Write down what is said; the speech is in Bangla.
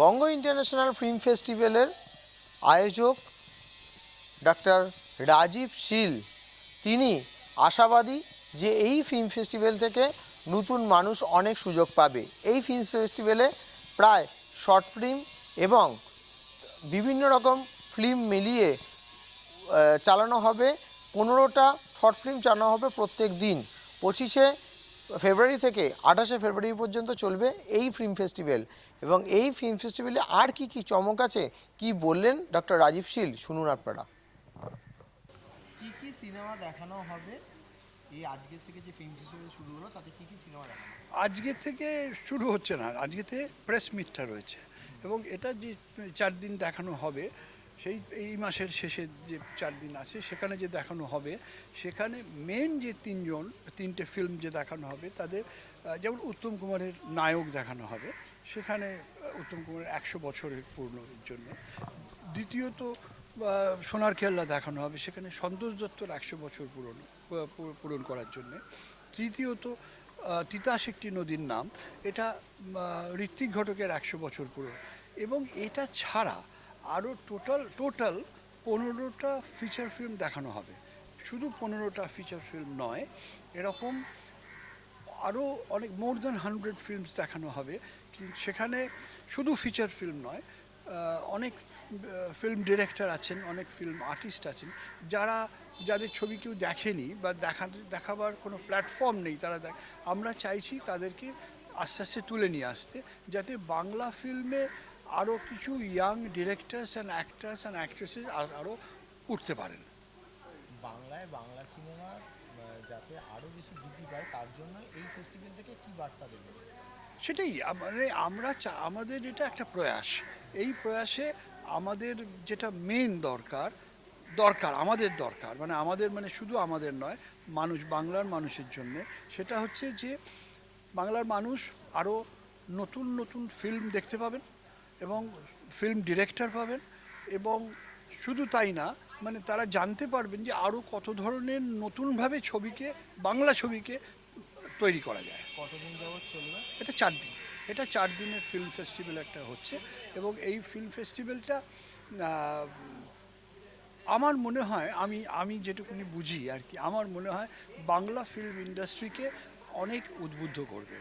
বঙ্গ ইন্টারন্যাশনাল ফিল্ম ফেস্টিভ্যালের আয়োজক ডাক্তার রাজীব শীল তিনি আশাবাদী যে এই ফিল্ম ফেস্টিভ্যাল থেকে নতুন মানুষ অনেক সুযোগ পাবে। এই ফিল্ম ফেস্টিভ্যালে প্রায় শর্ট ফিল্ম এবং বিভিন্ন রকম ফিল্ম মিলিয়ে চালানো হবে। 15টা শর্ট ফিল্ম চালানো হবে প্রত্যেক দিন। 25শে ফেব্রুয়ারি থেকে 28শে ফেব্রুয়ারি পর্যন্ত চলবে এই ফিল্ম ফেস্টিভ্যাল। এবং এই ফিল্ম ফেস্টিভ্যালে আর কি কি চমক আছে, কি বললেন ডক্টর রাজীব শীল, শুনুন আপনারা। কি কি সিনেমা দেখানো হবে এই আজকে থেকে যে ফিল্ম ফেস্টিভ্যাল শুরু হলো, তাতে কি কি সিনেমা দেখানো হবে? আজকে থেকে শুরু হচ্ছে না, আজকে থেকে প্রেস মিটটা রয়েছে এবং এটা যে 4 দিন দেখানো হবে, সেই এই মাসের শেষের যে 4 দিন আছে সেখানে যে দেখানো হবে, সেখানে মেন যে তিনটে ফিল্ম যে দেখানো হবে তাদের যেমন উত্তম কুমারের নায়ক দেখানো হবে, সেখানে উত্তম কুমারের 100 বছরের পূর্ণের জন্য। দ্বিতীয়ত সোনার কেল্লা দেখানো হবে, সেখানে সন্তোষ দত্তর 100 বছর পূরণ করার জন্যে। তৃতীয়ত তিতাস একটি নদীর নাম, এটা ঋত্বিক ঘটকের 100 বছর পূরণ। এবং এটা ছাড়া আরও টোটাল 15টা ফিচার ফিল্ম দেখানো হবে। শুধু 15টা ফিচার ফিল্ম নয়, এরকম আরও অনেক মোর দ্যান 100 ফিল্মস দেখানো হবে। সেখানে শুধু ফিচার ফিল্ম নয়, অনেক ফিল্ম ডিরেক্টর আছেন, অনেক ফিল্ম আর্টিস্ট আছেন, যাদের ছবি কেউ দেখেনি বা দেখাবার কোনো প্ল্যাটফর্ম নেই, আমরা চাইছি তাদেরকে আস্তে আস্তে তুলে নিয়ে আসতে, যাতে বাংলা ফিল্মে আরও কিছু young directors and actors and actresses আরও উঠতে পারেন। বাংলায় বাংলা সিনেমা যাতে আরও বেশি বৃদ্ধি পায়, তার জন্য এই ফেস্টিভ্যাল থেকে কি বার্তা দেবেন? সেটাই মানে আমাদের এটা একটা প্রয়াস। এই প্রয়াসে আমাদের যেটা মেন দরকার মানে আমাদের মানে শুধু আমাদের নয়, বাংলার মানুষের জন্য, সেটা হচ্ছে যে বাংলার মানুষ আরও নতুন নতুন ফিল্ম দেখতে পাবেন এবং ফিল্ম ডিরেক্টর পাবেন। এবং শুধু তাই না, মানে তারা জানতে পারবেন যে আরও কত ধরনের নতুনভাবে বাংলা ছবিকে তৈরি করা যায়। কতদিন যাবৎ চলবে? এটা 4 দিন, এটা 4 দিনের ফিল্ম ফেস্টিভ্যাল একটা হচ্ছে। এবং এই ফিল্ম ফেস্টিভ্যালটা আমার মনে হয়, আমি যেটুকুনি বুঝি আর কি, আমার মনে হয় বাংলা ফিল্ম ইন্ডাস্ট্রিকে অনেক উদ্বুদ্ধ করবে।